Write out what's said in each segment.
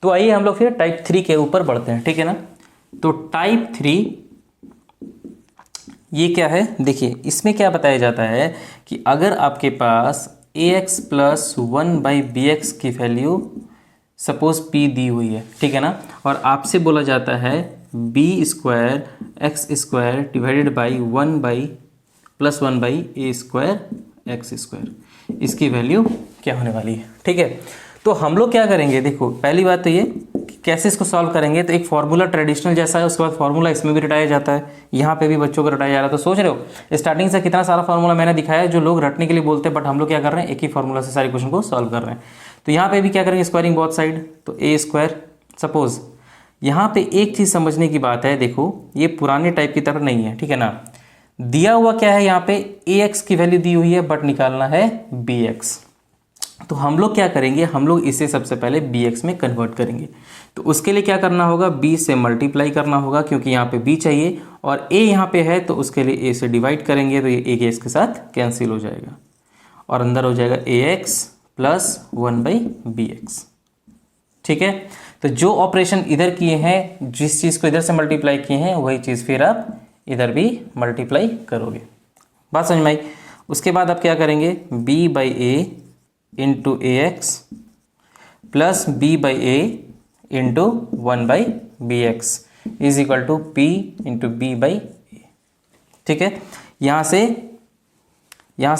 तो आइए हम लोग फिर टाइप 3 के ऊपर बढ़ते हैं, ठीक है ना। तो टाइप 3 ये क्या है, देखिए इसमें क्या बताया जाता है कि अगर आपके पास ax प्लस 1/bx की वैल्यू सपोज p दी हुई है, ठीक है ना, और आपसे बोला जाता है b² x² divided by 1/+1/a² x², इसकी वैल्यू क्या होने वाली है, ठीक है। तो हम लोग क्या करेंगे, देखो पहली बात तो ये कि कैसे इसको सॉल्व करेंगे। तो एक फार्मूला ट्रेडिशनल जैसा है, उसके बाद फार्मूला इसमें भी रटाया जाता है, यहाँ पे भी बच्चों को रटाया जा रहा है। तो सोच रहे हो स्टार्टिंग से कितना सारा फार्मूला मैंने दिखाया है जो लोग रटने के लिए बोलते हैं, बट हम लोग क्या कर रहे हैं, एक ही फार्मूला से सारे क्वेश्चन को सॉल्व कर रहे हैं। तो यहाँ पे भी क्या करेंगे, स्क्वायरिंग बोथ साइड, तो a²। सपोज यहाँ पे एक चीज़ समझने की बात है, देखो ये पुराने टाइप की तरह नहीं है, ठीक है ना। दिया हुआ क्या है, यहाँ पे ax की वैल्यू दी हुई है, बट निकालना है bx। तो हम लोग क्या करेंगे, हम लोग इसे सबसे पहले bx में कन्वर्ट करेंगे। तो उसके लिए क्या करना होगा, b से मल्टीप्लाई करना होगा, क्योंकि यहाँ पे b चाहिए और a यहाँ पे है, तो उसके लिए a से डिवाइड करेंगे, तो ये a के इसके साथ कैंसिल हो जाएगा और अंदर हो जाएगा ax प्लस 1/bx, ठीक है। तो जो ऑपरेशन इधर किए हैं, जिस चीज़ को इधर से मल्टीप्लाई किए हैं, वही चीज़ फिर आप इधर भी मल्टीप्लाई करोगे। बात समझ में आई। उसके बाद आप क्या करेंगे, b/a into ax plus b/a into 1/bx is equal to p into b/a, ठीक है। यहाँ से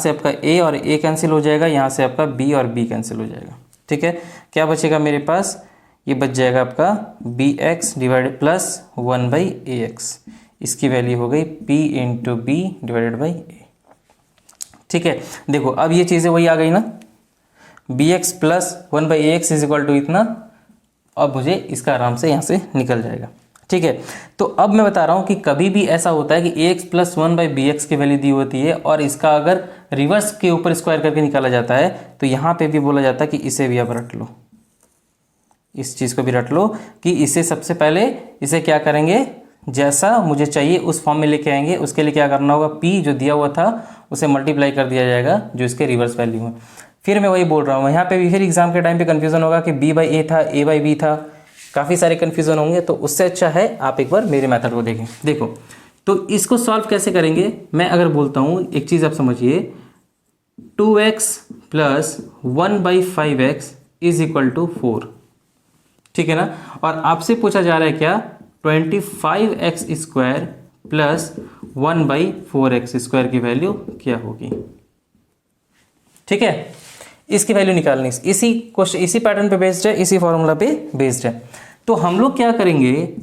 आपका a और a कैंसिल हो जाएगा, यहाँ से आपका b और b कैंसिल हो जाएगा, ठीक है। क्या बचेगा मेरे पास, ये बच जाएगा आपका bx डिवाइडेड प्लस 1/ax, इसकी वैल्यू हो गई p into b divided by a, ठीक है। देखो अब ये चीज़ें वही आ गई ना, bx plus 1/ax is equal to इतना। अब मुझे इसका आराम से यहाँ से निकल जाएगा, ठीक है। तो अब मैं बता रहा हूँ कि कभी भी ऐसा होता है कि ax प्लस 1/bx की वैल्यू दी होती है और इसका अगर रिवर्स के ऊपर स्क्वायर करके निकाला जाता है, तो यहाँ पे भी बोला जाता है कि इसे भी आप रट लो, इस चीज़ को भी रट लो कि इसे सबसे पहले इसे क्या करेंगे, जैसा मुझे चाहिए उस फॉर्म में लेके आएंगे। उसके लिए क्या करना होगा, p जो दिया हुआ था उसे मल्टीप्लाई कर दिया जाएगा जो इसके रिवर्स वैल्यू है। फिर मैं वही बोल रहा हूँ, यहाँ पे भी फिर एग्जाम के टाइम पे कन्फ्यूजन होगा कि b/a था, a/b था, काफ़ी सारे कन्फ्यूजन होंगे। तो उससे अच्छा है आप एक बार मेरे मेथड को देखें। देखो तो इसको सॉल्व कैसे करेंगे, मैं अगर बोलता हूँ एक चीज़ आप समझिए, 2x plus 1/5x is equal to 4, ठीक है ना। और आपसे पूछा जा रहा है क्या, 25x² प्लस 1/4x² की वैल्यू क्या होगी, ठीक है। इसकी वैल्यू निकालनी, इसी क्वेश्चन इसी पैटर्न पे बेस्ड है, इसी फॉर्मूला पे बेस्ड है। तो हम लोग क्या करेंगे,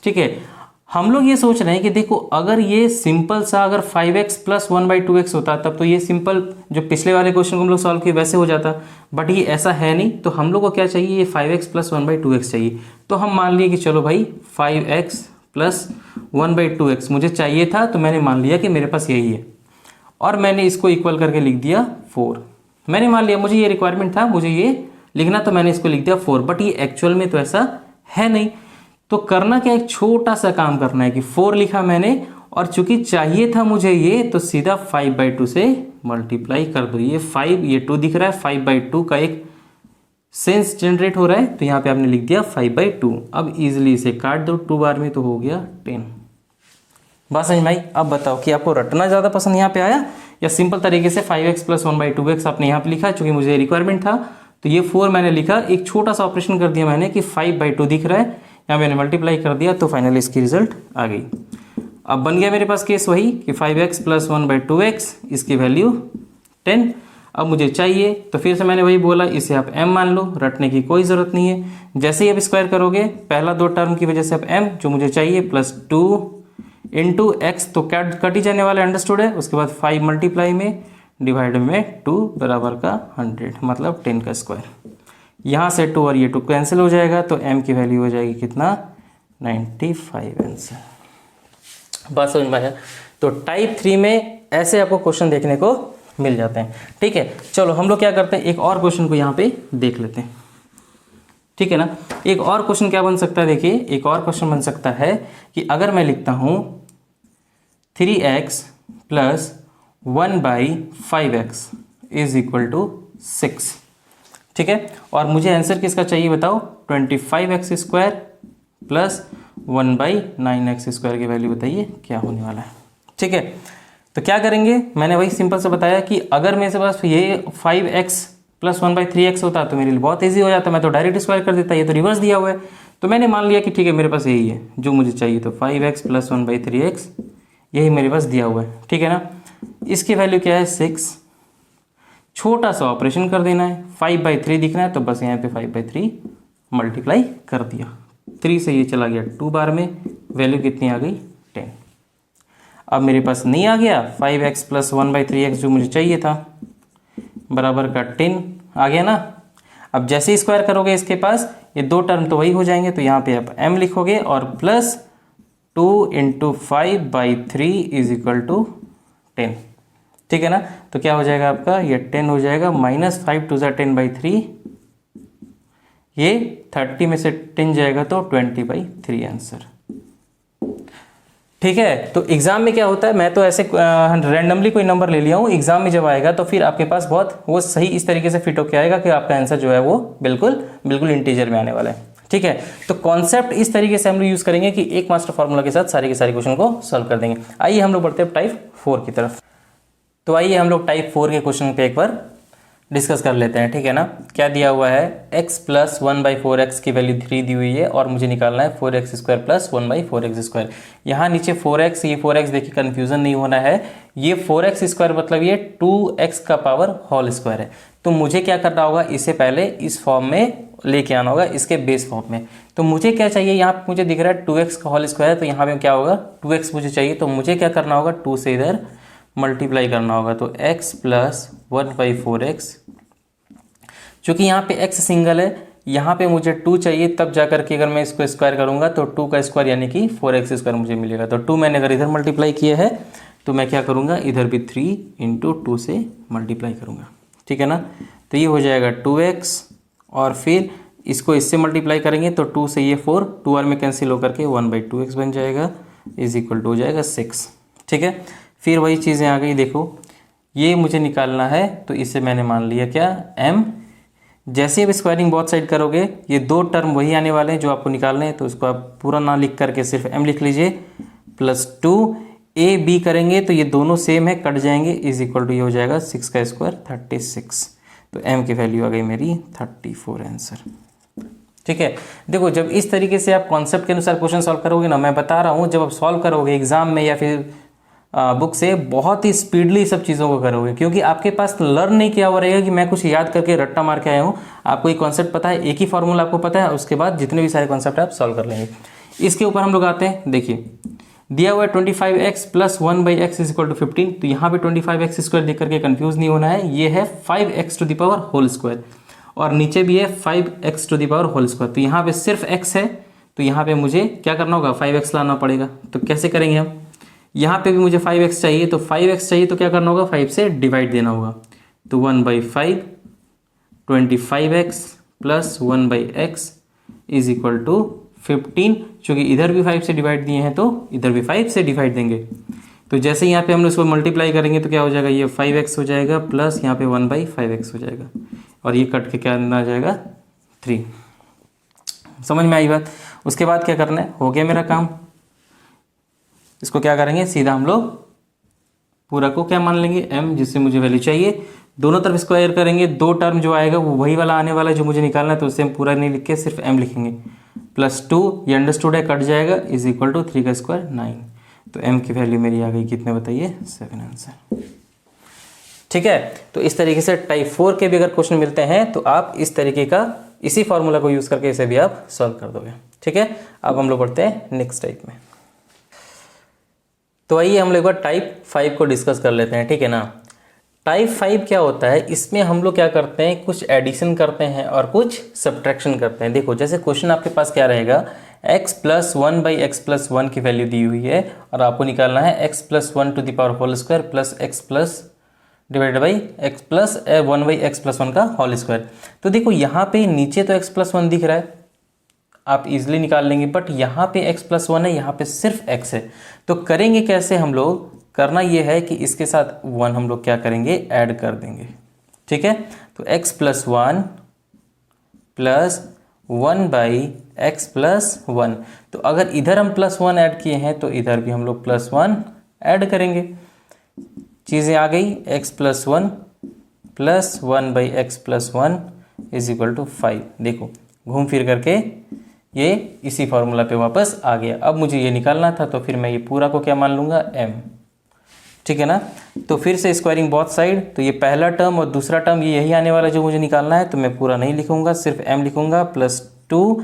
ठीक है, हम लोग ये सोच रहे हैं कि देखो अगर ये सिंपल सा अगर 5x प्लस 1/2x होता तब तो ये सिंपल जो पिछले वाले क्वेश्चन को हम लोग सॉल्व किए वैसे हो जाता, बट ये ऐसा है नहीं। तो हम लोग को क्या चाहिए, ये 5x प्लस 1/2x चाहिए। तो हम मान लिए कि चलो भाई 5x प्लस 1/2x मुझे चाहिए था, तो मैंने मान लिया कि मेरे पास यही है और मैंने इसको इक्वल करके लिख दिया 4। मैंने मान लिया मुझे ये रिक्वायरमेंट था, मुझे ये लिखना, तो मैंने इसको लिख दिया 4, बट ये एक्चुअल में तो ऐसा है नहीं। तो करना क्या, एक छोटा सा काम करना है कि 4 लिखा मैंने, और चूंकि चाहिए था मुझे ये, तो सीधा 5/2 से मल्टीप्लाई कर दो। ये 5, ये 2 दिख रहा है, 5/2 का एक सेंस जनरेट हो रहा है, तो यहाँ पे आपने लिख दिया 5/2। अब इजिली इसे काट दो 2 बार में, तो हो गया 10। बात समझ में आई। अब बताओ कि आपको रटना ज़्यादा पसंद यहाँ पे आया या सिंपल तरीके से 5x प्लस 1/2x आपने यहाँ पे लिखा, चूंकि मुझे रिक्वायरमेंट था तो ये 4 मैंने लिखा, एक छोटा सा ऑपरेशन कर दिया मैंने कि 5/2 दिख रहा है, यहाँ मैंने मल्टीप्लाई कर दिया, तो फाइनली इसकी रिजल्ट आ गई। अब बन गया मेरे पास केस वही कि 5x प्लस 1/2x इसकी वैल्यू 10। अब मुझे चाहिए, तो फिर से मैंने वही बोला, इसे आप m मान लो, रटने की कोई ज़रूरत नहीं है। जैसे ही आप स्क्वायर करोगे पहला 2 टर्म की वजह से आप m जो मुझे चाहिए प्लस 2 इंटू एक्स, तो कट ही जाने वाला, अंडरस्टूड है। उसके बाद 5 मल्टीप्लाई में डिवाइड में 2 बराबर का 100, मतलब 10 का स्क्वायर। यहाँ से 2 और ये 2 कैंसिल हो जाएगा, तो m की वैल्यू हो जाएगी कितना, 95 आंसर। बात समझ में आया। तो टाइप 3 में ऐसे आपको क्वेश्चन देखने को मिल जाते हैं, ठीक है। चलो हम लोग क्या करते हैं, एक और क्वेश्चन को यहाँ पे देख लेते हैं, ठीक है ना। एक और क्वेश्चन क्या बन सकता है, देखिए एक और क्वेश्चन बन सकता है कि अगर मैं लिखता हूँ 3x plus 1/5x is equal to 6, ठीक है। और मुझे आंसर किसका चाहिए बताओ, 25x² प्लस 1/9x² की वैल्यू बताइए क्या होने वाला है। ठीक है, तो क्या करेंगे, मैंने वही सिंपल से बताया कि अगर मेरे पास ये 5x प्लस 1/3x होता तो मेरे लिए बहुत ईजी हो जाता, मैं तो डायरेक्ट स्क्वायर कर देता, ये तो रिवर्स दिया हुआ है। तो मैंने मान लिया कि ठीक है मेरे पास यही है जो मुझे चाहिए, तो 5x प्लस 1/3x यही मेरे पास दिया हुआ है। ठीक है ना, इसकी वैल्यू क्या है 6, छोटा सा ऑपरेशन कर देना है, 5/3 दिखना है तो बस यहाँ पे 5/3 मल्टीप्लाई कर दिया, 3 से ये चला गया 2 बार में, वैल्यू कितनी आ गई 10। अब मेरे पास नहीं आ गया 5x प्लस 1/3x जो मुझे चाहिए था बराबर का 10 आ गया ना। अब जैसे ही स्क्वायर करोगे इसके पास ये दो टर्म तो वही हो जाएंगे, तो यहाँ पे आप m लिखोगे और प्लस 2 × 5/3 इज इक्वल टू 10। ठीक है ना, तो क्या हो जाएगा आपका ये 10 हो जाएगा, माइनस 5 2 10/3, ये 30 में से 10 जाएगा तो 20/3 आंसर। ठीक है, तो एग्जाम में क्या होता है, मैं तो ऐसे रैंडमली कोई नंबर ले लिया हूँ, एग्जाम में जब आएगा तो फिर आपके पास बहुत वो सही इस तरीके से फिट होके आएगा कि आपका आंसर जो है वो बिल्कुल बिल्कुल इंटीजर में आने वाला है। ठीक है, तो कॉन्सेप्ट इस तरीके से हम लोग यूज करेंगे कि एक मास्टर फॉर्मूला के साथ सारे के सारे क्वेश्चन को सॉल्व कर देंगे। आइए हम लोग बढ़ते हैं टाइप 4 की तरफ। तो आइए हम लोग टाइप 4 के क्वेश्चन पे एक बार डिस्कस कर लेते हैं। ठीक है ना, क्या दिया हुआ है, x प्लस 1/4x की वैल्यू 3 दी हुई है और मुझे निकालना है 4x² प्लस 1/4x²। यहाँ नीचे 4x, ये 4x देखिए कंफ्यूजन नहीं होना है, ये 4x² मतलब ये 2x का पावर होल स्क्वायर है। तो मुझे क्या करना होगा, इससे पहले इस फॉर्म में लेके आना होगा, इसके बेस फॉर्म में। तो मुझे क्या चाहिए, यहाँ पे मुझे दिख रहा है 2x का होल स्क्वायर है, तो यहाँ पे क्या होगा 2x मुझे चाहिए, तो मुझे क्या करना होगा 2 से इधर मल्टीप्लाई करना होगा, तो x प्लस 1/4x, चूंकि यहाँ पे x सिंगल है, यहाँ पे मुझे 2 चाहिए, तब जाकर के अगर मैं इसको स्क्वायर करूंगा तो 2 का स्क्वायर यानी कि 4x² मुझे मिलेगा। तो 2 मैंने अगर इधर मल्टीप्लाई किया है तो मैं क्या करूंगा, इधर भी 3 × 2 से मल्टीप्लाई करूंगा। ठीक है ना, तो ये हो जाएगा 2x और फिर इसको इससे मल्टीप्लाई करेंगे तो 2 से ये 4, 2 में कैंसिल होकर के 1/2x बन जाएगा, इज इक्वल टू हो जाएगा 6। ठीक है, फिर वही चीज़ें आ गई, देखो ये मुझे निकालना है तो इसे मैंने मान लिया क्या m। जैसे अब स्क्वायरिंग बोथ साइड करोगे ये दो टर्म वही आने वाले हैं जो आपको निकालने हैं, तो इसको आप पूरा ना लिख करके सिर्फ m लिख लीजिए, प्लस 2 a b करेंगे तो ये दोनों सेम है, कट जाएंगे, इज इक्वल टू ये हो जाएगा 6 का स्क्वायर 36। तो m की वैल्यू आ गई मेरी 34 आंसर। ठीक है, देखो जब इस तरीके से आप कॉन्सेप्ट के अनुसार क्वेश्चन सॉल्व करोगे ना, मैं बता रहा हूँ जब आप सॉल्व करोगे एग्जाम में या फिर बुक से, बहुत ही स्पीडली सब चीज़ों को करोगे, क्योंकि आपके पास लर्न नहीं किया हुआ रहेगा कि मैं कुछ याद करके रट्टा मार के आया हूँ। आपको एक कॉन्सेप्ट पता है, एक ही फॉर्मूला आपको पता है, उसके बाद जितने भी सारे कॉन्सेप्ट आप सॉल्व कर लेंगे। इसके ऊपर हम लोग आते हैं, देखिए दिया हुआ है 25x plus 1/x is equal to 15, तो यहाँ पे 25x² देख करके कंफ्यूज नहीं होना है, ये है 5x to the power whole square और नीचे भी है 5x to the power whole square. तो यहाँ पे सिर्फ x है, तो यहाँ पे मुझे क्या करना होगा 5x लाना पड़ेगा। तो कैसे करेंगे हम, यहाँ पे भी मुझे 5x चाहिए, तो 5x चाहिए तो क्या करना होगा 5 से डिवाइड देना होगा, तो 1/5 25x plus 1/x is equal to 15, चूँकि इधर भी 5 से डिवाइड दिए हैं तो इधर भी 5 से डिवाइड देंगे। तो जैसे यहाँ पे हम इसको मल्टीप्लाई करेंगे तो क्या हो जाएगा, ये 5x हो जाएगा प्लस यहाँ पे 1/5x हो जाएगा और ये कट के क्या आ जाएगा 3। समझ में आई बात। उसके बाद क्या करना है, हो गया मेरा काम। इसको क्या करेंगे, सीधा हम लोग पूरा को क्या मान लेंगे m, जिससे मुझे वैल्यू चाहिए, दोनों तरफ स्क्वायर करेंगे, दो टर्म जो आएगा वो वही वाला आने वाला है जो मुझे निकालना है, तो उससे हम पूरा नहीं लिख के सिर्फ m लिखेंगे, प्लस 2 ये अंडरस्टूड है कट जाएगा, इज इक्वल टू 3 का स्क्वायर 9। तो m की वैल्यू मेरी आ गई कितने बताइए 7 आंसर। ठीक है, तो इस तरीके से टाइप 4 के भी अगर क्वेश्चन मिलते हैं तो आप इस तरीके का इसी फॉर्मूला को यूज करके इसे भी आप सॉल्व कर दोगे। ठीक है, अब हम लोग बढ़ते हैं नेक्स्ट टाइप में। तो आइए हम लोग एक बार टाइप 5 को डिस्कस कर लेते हैं। ठीक है ना, टाइप 5 क्या होता है, इसमें हम लोग क्या करते हैं, कुछ एडिशन करते हैं और कुछ सब्ट्रैक्शन करते हैं। देखो जैसे क्वेश्चन आपके पास क्या रहेगा, x प्लस 1/x प्लस 1 की वैल्यू दी हुई है और आपको निकालना है x plus 1 to the power whole square plus x plus divided by x plus 1/x plus 1 का होल स्क्वायर। तो देखो यहाँ पे नीचे तो x प्लस 1 दिख रहा है, आप इजीली निकाल लेंगे, बट यहाँ पे x प्लस 1 है, यहाँ पे सिर्फ x है। तो करेंगे कैसे हम लोग, करना ये है कि इसके साथ 1 हम लोग क्या करेंगे ऐड कर देंगे। ठीक है, तो x प्लस 1 प्लस 1/x+1। तो अगर इधर हम +1 ऐड किए हैं तो इधर भी हम लोग +1 ऐड करेंगे। चीज़ें आ गई, x+1 + 1/x+1 = 5। देखो घूम फिर करके ये इसी फॉर्मूला पे वापस आ गया। अब मुझे ये निकालना था तो फिर मैं ये पूरा को क्या मान लूँगा, m। ठीक है ना। तो फिर से स्क्वायरिंग बोथ साइड, तो ये पहला टर्म और दूसरा टर्म ये यही आने वाला जो मुझे निकालना है, तो मैं पूरा नहीं लिखूंगा, सिर्फ m लिखूंगा +2।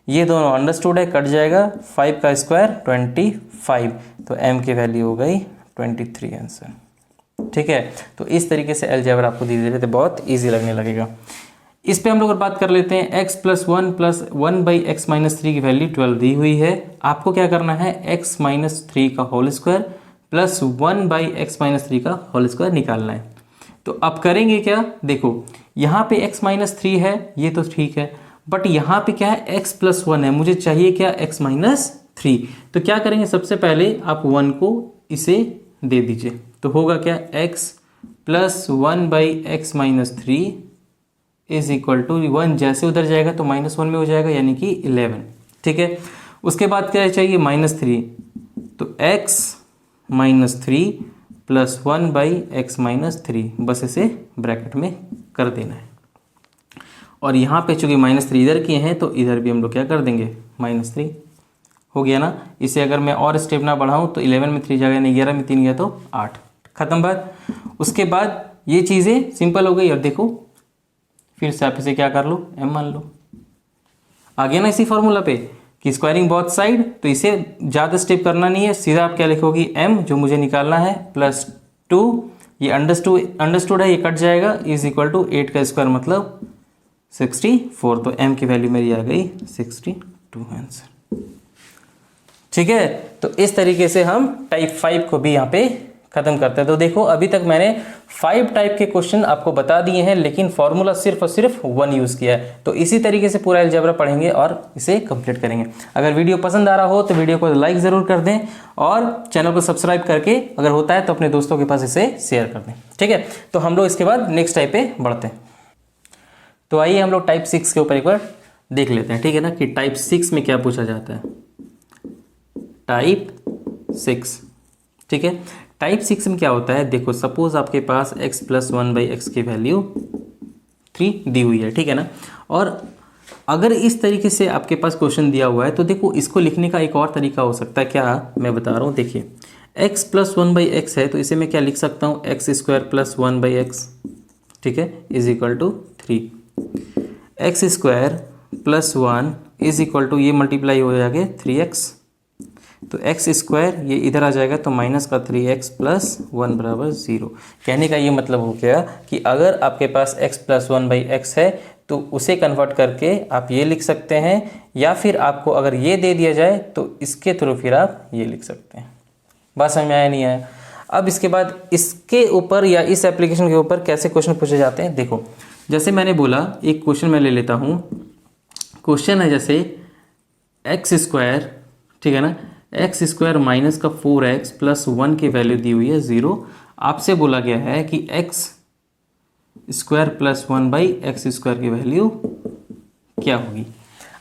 ये दोनों अंडरस्टूड है, कट जाएगा, 5 का स्क्वायर 25, तो m की वैल्यू हो गई 23 आंसर। ठीक है, तो इस तरीके से अलजेब्रा आपको धीरे धीरे बहुत ईजी लगने लगेगा। इस पे हम लोग बात कर लेते हैं। x+1 + 1/x-3 की वैल्यू 12 दी हुई है। आपको क्या करना है, x-3 का होल स्क्वायर + 1/x-3 का होल स्क्वायर निकालना है। तो अब करेंगे क्या, देखो यहाँ पे x-3 है, ये तो ठीक है, बट यहाँ पे क्या है, x+1 है, मुझे चाहिए क्या, x-3। तो क्या करेंगे, सबसे पहले आप 1 को इसे दे दीजिए, तो होगा क्या, x + 1/x-3 = 1। जैसे उधर जाएगा तो -1 में हो जाएगा, यानी कि 11। ठीक है, उसके बाद क्या चाहिए, -3, तो x-3 + 1/x-3, बस इसे ब्रैकेट में कर देना है। और यहाँ पे चूंकि -3 इधर किए हैं तो इधर भी हम लोग क्या कर देंगे, -3 हो गया ना। इसे अगर मैं और स्टेप ना बढ़ाऊँ तो 11 में 3 जाएगा, यानी 11 में 3 गया तो 8, खत्म बात। उसके बाद ये चीज़ें सिंपल हो गई। और देखो फिर से आप इसे क्या कर लो, m मान लो, आ गया ना इसी फॉर्मूला पे कि स्क्वायरिंग बोथ साइड, तो इसे ज़्यादा स्टेप करना नहीं है, सीधा आप क्या लिखोगी, m जो मुझे निकालना है +2, ये अंडरस्टूड है, ये कट जाएगा, = 8 का स्क्वायर मतलब 64। तो m की वैल्यू मेरी आ गई 62 आंसर। ठीक है, तो इस तरीके से हम टाइप 5 को भी यहाँ पे खत्म करते हैं। तो देखो अभी तक मैंने 5 टाइप के क्वेश्चन आपको बता दिए हैं, लेकिन फॉर्मूला सिर्फ और सिर्फ 1 यूज़ किया है। तो इसी तरीके से पूरा अलजेब्रा पढ़ेंगे और इसे कंप्लीट करेंगे। अगर वीडियो पसंद आ रहा हो तो वीडियो को लाइक ज़रूर कर दें, और चैनल को सब्सक्राइब करके अगर होता है तो अपने दोस्तों के पास इसे शेयर कर दें। ठीक है, तो हम लोग इसके बाद नेक्स्ट टाइप पे बढ़ते हैं। तो आइए हम लोग टाइप 6 के ऊपर एक बार देख लेते हैं। ठीक है ना, कि टाइप 6 में क्या पूछा जाता है, टाइप 6। ठीक है, टाइप 6 में क्या होता है, देखो सपोज आपके पास x + 1/x की वैल्यू 3 दी हुई है। ठीक है ना, और अगर इस तरीके से आपके पास क्वेश्चन दिया हुआ है तो देखो इसको लिखने का एक और तरीका हो सकता है। क्या मैं बता रहा हूँ, देखिए x + 1/x है, तो इसे मैं क्या लिख सकता हूँ, x² + 1/x, ठीक है, = 3। x² + 1 ये मल्टीप्लाई हो जाएगा 3x, तो x² ये इधर आ जाएगा, तो -3x + 1 = 0। कहने का ये मतलब हो गया कि अगर आपके पास x + 1/x है तो उसे कन्वर्ट करके आप ये लिख सकते हैं, या फिर आपको अगर ये दे दिया जाए तो इसके थ्रू फिर आप ये लिख सकते हैं। बात समझ में आया नहीं आया? अब इसके बाद इसके ऊपर या इस एप्लीकेशन के ऊपर कैसे क्वेश्चन पूछे जाते हैं, देखो जैसे मैंने बोला, एक क्वेश्चन मैं ले लेता हूँ। क्वेश्चन है जैसे x², ठीक है ना, x² - 4x + 1 की वैल्यू दी हुई है 0। आपसे बोला गया है कि x² + 1/x² की वैल्यू क्या होगी।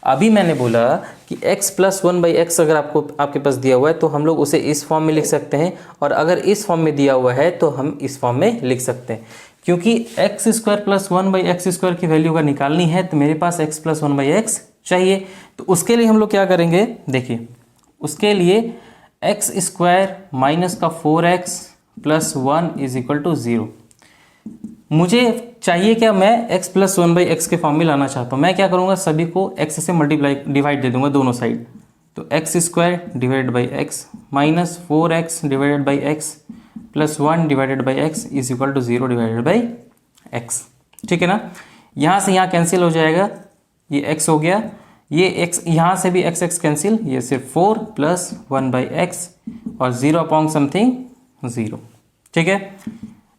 अभी मैंने बोला कि x + 1/x अगर आपके पास दिया हुआ है तो हम लोग उसे इस फॉर्म में लिख सकते हैं, और अगर इस फॉर्म में दिया हुआ है तो हम इस फॉर्म में लिख सकते हैं। क्योंकि x² + 1/x² की वैल्यू अगर निकालनी है तो मेरे पास x + 1/x चाहिए। तो उसके लिए हम लोग क्या करेंगे, देखिए उसके लिए x² - 4x + 1 = 0। मुझे चाहिए क्या, मैं x + 1/x के फॉर्म में लाना चाहता हूँ। मैं क्या करूँगा, सभी को x से डिवाइड दे दूंगा दोनों साइड, तो x² / x - 4x / x + 1 / x = 0 / x। ठीक है ना, यहाँ से यहाँ कैंसिल हो जाएगा, ये x हो गया, ये x यहाँ से भी x कैंसिल, ये सिर्फ 4 + 1/x और 0/something 0। ठीक है,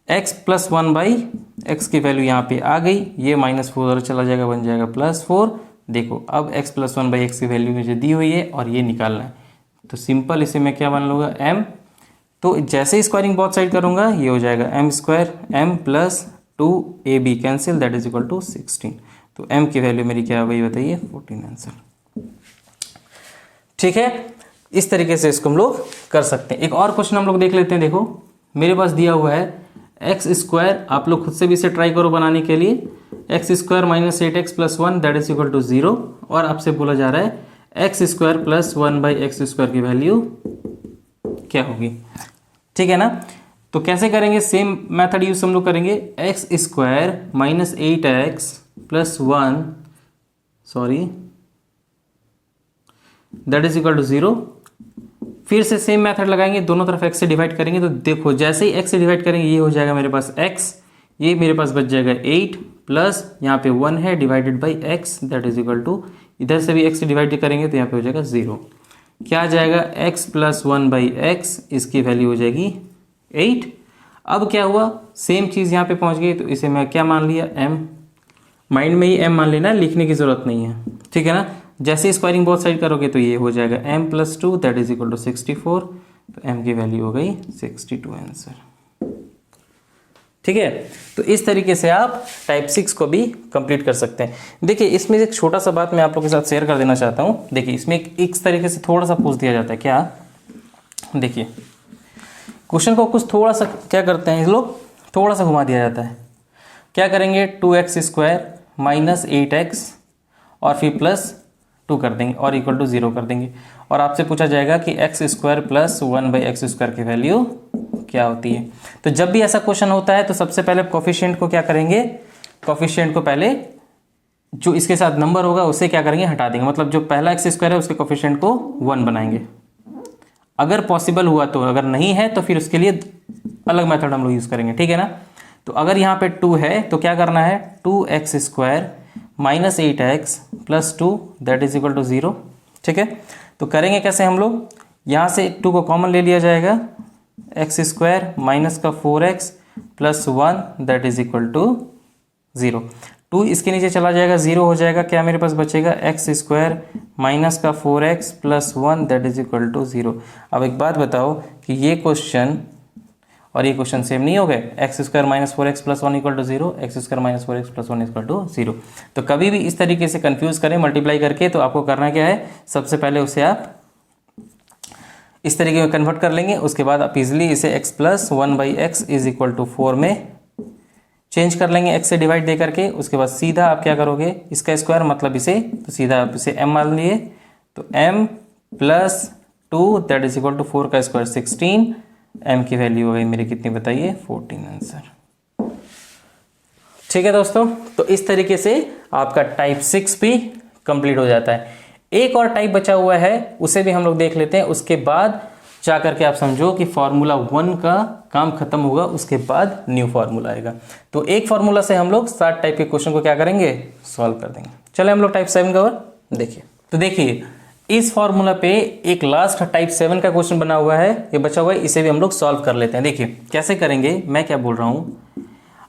x + 1/x की वैल्यू यहाँ पे आ गई, ये -4 चला जाएगा, बन जाएगा +4। देखो अब x + 1/x की वैल्यू मुझे दी हुई है और ये निकालना है, तो सिंपल इसे मैं क्या बना लूँगा, m। तो जैसे ही स्क्वायरिंग बोथ साइड करूँगा ये हो जाएगा m² m + 2ab cancel, that = 16। तो m की वैल्यू मेरी क्या हो गई बताइए 14 आंसर। ठीक है, इस तरीके से इसको हम लोग कर सकते हैं। एक और क्वेश्चन हम लोग देख लेते हैं। देखो मेरे पास दिया हुआ है एक्स स्क्वायर, आप लोग खुद से भी इसे ट्राई करो बनाने के लिए, x square minus 8x plus 1 that is equal to 0, और आपसे बोला जा रहा है x square plus 1 by x square की वैल्यू क्या होगी। ठीक है ना, तो कैसे करेंगे, सेम मेथड यूज हम लोग करेंगे, x square minus 8x plus 1 sorry that is equal to 0। फिर से सेम मेथड लगाएंगे, दोनों तरफ x से डिवाइड करेंगे, तो देखो जैसे ही x से डिवाइड करेंगे ये हो जाएगा मेरे पास x, ये मेरे पास बच जाएगा 8 प्लस यहाँ पे 1 है divided by x that is equal to, इधर से भी x से डिवाइड करेंगे तो यहाँ पे हो जाएगा 0। क्या आ जाएगा x प्लस 1 बाई एक्स, इसकी वैल्यू हो जाएगी 8। अब क्या हुआ, सेम चीज़ यहाँ पे पहुँच गई, तो इसे मैं क्या मान लिया m, माइंड में ही m मान लेना, लिखने की जरूरत नहीं है। ठीक है ना, जैसे स्क्वायरिंग बोथ साइड करोगे तो ये हो जाएगा m plus 2 that is equal to 64, तो m की वैल्यू हो गई 62 आंसर। ठीक है, तो इस तरीके से आप टाइप 6 को भी कंप्लीट कर सकते हैं। देखिए इसमें एक छोटा सा बात मैं आप लोगों के साथ शेयर कर देना चाहता हूँ। देखिए इसमें इस तरीके से थोड़ा सा पूछ दिया जाता है, क्या, देखिए क्वेश्चन को कुछ थोड़ा सा क्या करते हैं इस लोग, थोड़ा सा घुमा दिया जाता है। क्या करेंगे, 2x स्क्वायर माइनस 8x और फिर प्लस 2 कर देंगे और इक्वल टू 0 कर देंगे, और आपसे पूछा जाएगा कि x square plus 1 by x square की वैल्यू क्या होती है। तो जब भी ऐसा क्वेश्चन होता है तो सबसे पहले कोफिशिएंट को क्या करेंगे, कोफिशिएंट को पहले जो इसके साथ नंबर होगा उसे क्या करेंगे, हटा देंगे, मतलब जो पहला एक्स स्क्वायर है उसके कोफिशिएंट को 1 बनाएंगे अगर पॉसिबल हुआ तो, अगर नहीं है तो फिर उसके लिए अलग मेथड हम लोग यूज़ करेंगे। ठीक है ना, तो अगर यहाँ पे 2 है तो क्या करना है, 2x square minus 8x plus 2 that is equal to 0। ठीक है, तो करेंगे कैसे हम लोग, यहाँ से 2 को कॉमन ले लिया जाएगा, एक्स स्क्वायर माइनस का 4x plus 1 that is equal to 0। 2 इसके नीचे चला जाएगा, 0 हो जाएगा, क्या मेरे पास बचेगा, एक्स स्क्वायर माइनस का 4x plus 1 that is equal to 0। अब एक बात बताओ कि ये क्वेश्चन और ये क्वेश्चन सेम नहीं हो गए, x square minus 4x plus 1 equal to 0, x square minus 4x plus 1 equal to 0। तो कभी भी इस तरीके से कंफ्यूज करें मल्टीप्लाई करके, तो आपको करना क्या है, सबसे पहले उसे आप इस तरीके में कन्वर्ट कर लेंगे, उसके बाद आप इजिली इसे x plus 1 by x is equal to 4 में चेंज कर लेंगे, x से डिवाइड दे करके। उसके बाद सीधा आप क्या करोगे, इसका स्क्वायर मतलब इसे, तो सीधा आप इसे m मान लिए, तो m plus 2 that is equal to 4 का स्क्वायर 16, m की वैल्यू हो गई मेरी कितनी बताइए 14 आंसर। ठीक है दोस्तों, तो इस तरीके से आपका टाइप 6 भी कंप्लीट हो जाता है। एक और टाइप बचा हुआ है, उसे भी हम लोग देख लेते हैं, उसके बाद जा करके आप समझो कि फार्मूला 1 का काम खत्म होगा, उसके बाद न्यू फार्मूला आएगा। तो एक फार्मूला से हम लोग 7 टाइप के क्वेश्चन को क्या करेंगे, सॉल्व कर देंगे। चले हम लोग टाइप 7 कवर देखिए। तो देखिए इस फार्मूला पे एक लास्ट टाइप 7 का क्वेश्चन बना हुआ है, ये बचा हुआ है, इसे भी हम लोग सॉल्व कर लेते हैं। देखिए कैसे करेंगे, मैं क्या बोल रहा हूँ,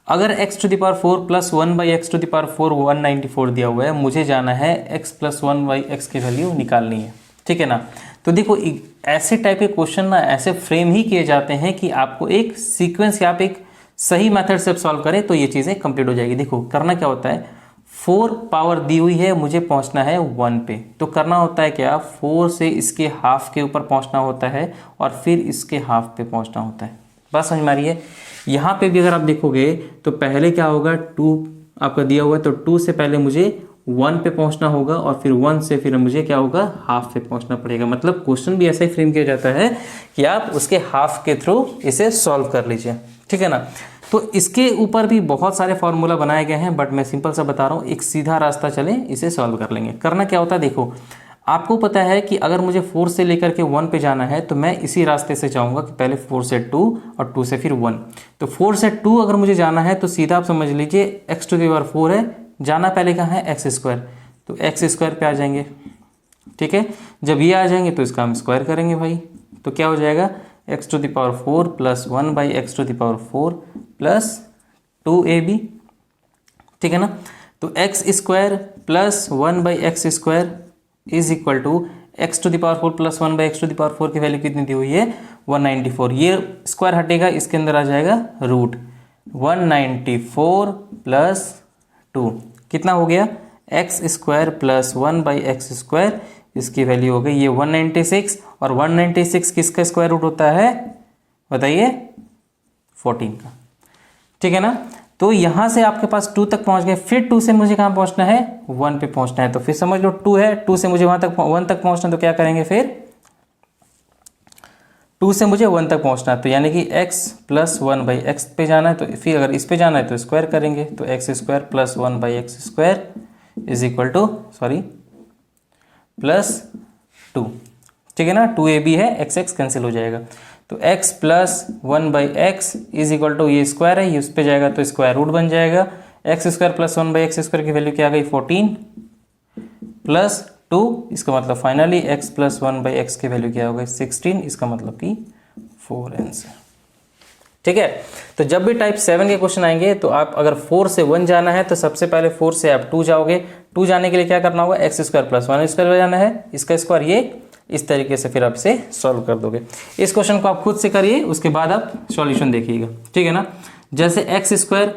अगर x to the power 4 plus 1 by x to the power 4 194 दिया हुआ है, मुझे जाना है x प्लस 1 बाई एक्स की वैल्यू निकालनी है। ठीक है ना, तो देखो ऐसे टाइप के क्वेश्चन ना ऐसे फ्रेम ही किए जाते हैं कि आपको एक सीक्वेंस या आप एक सही मेथड से सॉल्व करें तो ये चीज़ें कंप्लीट हो जाएगी। देखो करना क्या होता है, 4 पावर दी हुई है, मुझे पहुंचना है 1 पे, तो करना होता है क्या, 4 से इसके हाफ के ऊपर पहुंचना होता है और फिर इसके हाफ पे पहुंचना होता है। बात समझ में आ रही है। यहाँ पे भी अगर आप देखोगे तो पहले क्या होगा, 2 आपका दिया हुआ है, तो 2 से पहले मुझे 1 पे पहुंचना होगा और फिर 1 से फिर मुझे क्या होगा, हाफ पे पहुंचना पड़ेगा। मतलब क्वेश्चन भी ऐसा ही फ्रेम किया जाता है कि आप उसके हाफ के थ्रू इसे सॉल्व कर लीजिए। ठीक है ना, तो इसके ऊपर भी बहुत सारे फॉर्मूला बनाए गए हैं, बट मैं सिंपल सा बता रहा हूँ, एक सीधा रास्ता चले इसे सॉल्व कर लेंगे। करना क्या होता है, देखो आपको पता है कि अगर मुझे 4 से लेकर के 1 पे जाना है तो मैं इसी रास्ते से जाऊंगा कि पहले 4 से 2 और 2 से फिर 1। तो 4 से 2 अगर मुझे जाना है तो सीधा आप समझ लीजिए x टू द पावर 4 है, जाना पहले कहाँ है, एक्स स्क्वायर, तो एक्स स्क्वायर पे आ जाएंगे। ठीक है, जब ये आ जाएंगे तो इसका हम स्क्वायर करेंगे भाई, तो क्या हो जाएगा, x to the power 4 plus 1 by x to the power 4 plus 2ab। ठीक है ना, तो x square plus 1 by x square is equal to x to the power 4 plus 1 by x to the power 4 की value कितनी दी हुई है, 194। ये square हटेगा, इसके अंदर आ जाएगा रूट 194 प्लस 2 कितना हो गया एक्स स्क्वायर प्लस 1/x², इसकी वैल्यू हो गई ये 196, और 196 किसका स्क्वायर रूट होता है बताइए 14 का, ठीक है ना। तो यहां से आपके पास 2 तक पहुंच गए, फिर 2 से मुझे कहां पहुंचना है 1 पे पहुंचना है, तो फिर समझ लो 2 है, 2 से मुझे वहां तक 1 तक पहुंचना, तो क्या करेंगे फिर 2 से मुझे 1 तक पहुंचना है, तो यानी कि x प्लस 1/x पे जाना है, तो फिर अगर इस पे जाना है तो स्क्वायर करेंगे, तो x² plus 1/x² is equal two plus 2, ठीक है ना। 2ab है, x कैंसिल हो जाएगा, तो x plus 1/x is equal to ये स्क्वायर है, ये उस पे जाएगा तो स्क्वायर रूट बन जाएगा। x² प्लस 1/x² की वैल्यू क्या आ गई 14 प्लस 2, इसका मतलब फाइनली x प्लस 1/x की वैल्यू क्या हो गई 16, इसका मतलब कि 4 आंसर, ठीक है। तो जब भी टाइप 7 के क्वेश्चन आएंगे तो आप अगर 4 से 1 जाना है तो सबसे पहले 4 से आप 2 जाओगे, 2 जाने के लिए क्या करना होगा x² प्लस 1² जाना है, इसका स्क्वायर ये, इस तरीके से फिर आप इसे सॉल्व कर दोगे। इस क्वेश्चन को आप खुद से करिए, उसके बाद आप सॉल्यूशन देखिएगा, ठीक है ना। जैसे x²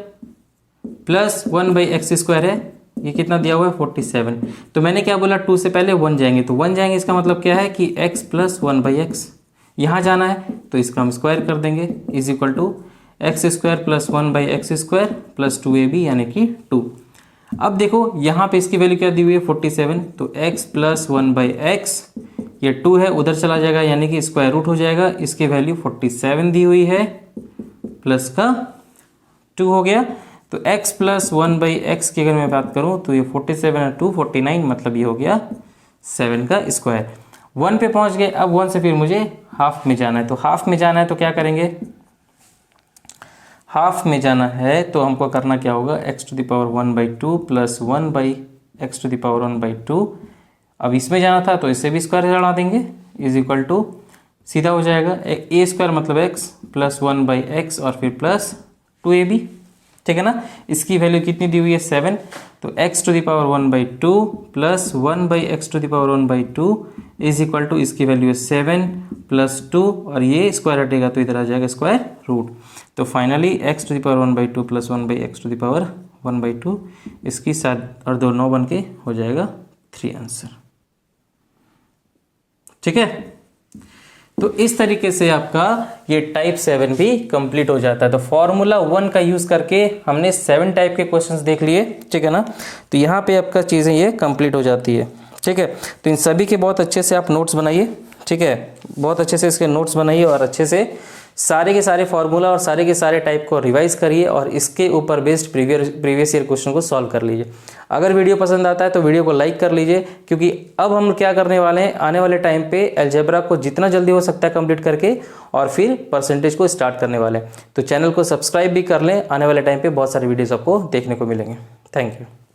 प्लस 1/x² है, ये कितना दिया हुआ है 47, तो मैंने क्या बोला 2 से पहले 1 जाएंगे, तो 1 जाएंगे इसका मतलब क्या है कि x प्लस 1/x, यहाँ जाना है तो इसका हम स्क्वायर कर देंगे, is equal to x² plus 1/x² plus 2ab यानी कि 2। अब देखो यहाँ पे इसकी वैल्यू क्या दी हुई है 47, तो x प्लस 1/x, ये 2 है उधर चला जाएगा यानी कि स्क्वायर रूट हो जाएगा, इसकी वैल्यू 47 दी हुई है, प्लस का 2 हो गया, तो x प्लस 1/x की अगर मैं बात करूं तो ये 47 और 2 49, मतलब ये हो गया 7 का स्क्वायर। 1 पे पहुंच गए, अब 1 से फिर मुझे हाफ में जाना है, तो हाफ में जाना है तो क्या करेंगे, हाफ में जाना है तो हमको करना क्या होगा x⁻1/2 प्लस 1/x⁻1/2, अब इसमें जाना था तो इससे भी स्क्वायर चढ़ा देंगे, इज इक्वल टू सीधा हो जाएगा a² मतलब x प्लस 1/x और फिर प्लस 2ab, ठीक है ना। इसकी वैल्यू कितनी दी हुई है 7, तो x⁻1/2 plus 1/x⁻1/2 is equal to इसकी वैल्यू है 7 प्लस 2, और ये स्क्वायर हटेगा तो इधर आ जाएगा स्क्वायर रूट, तो फाइनली x⁻1/2 प्लस 1/x⁻1/2 इसकी 7 और 2 9 बन के हो जाएगा 3 आंसर, ठीक है। तो इस तरीके से आपका ये टाइप 7 भी कंप्लीट हो जाता है। तो फॉर्मूला 1 का यूज करके हमने 7 टाइप के क्वेश्चंस देख लिए, ठीक है ना। तो यहाँ पे आपका चीज़ें ये कंप्लीट हो जाती है, ठीक है। तो इन सभी के बहुत अच्छे से आप नोट्स बनाइए, ठीक है, बहुत अच्छे से इसके नोट्स बनाइए और अच्छे से सारे के सारे फॉर्मूला और सारे के सारे टाइप को रिवाइज करिए और इसके ऊपर बेस्ड प्रीवियस ईयर क्वेश्चन को सॉल्व कर लीजिए। अगर वीडियो पसंद आता है तो वीडियो को लाइक कर लीजिए, क्योंकि अब हम क्या करने वाले हैं, आने वाले टाइम पे अलजेब्रा को जितना जल्दी हो सकता है कंप्लीट करके और फिर परसेंटेज को स्टार्ट करने वाले हैं। तो चैनल को सब्सक्राइब भी कर लें, आने वाले टाइम पे बहुत सारे वीडियोज़ आपको देखने को मिलेंगे। Thank you.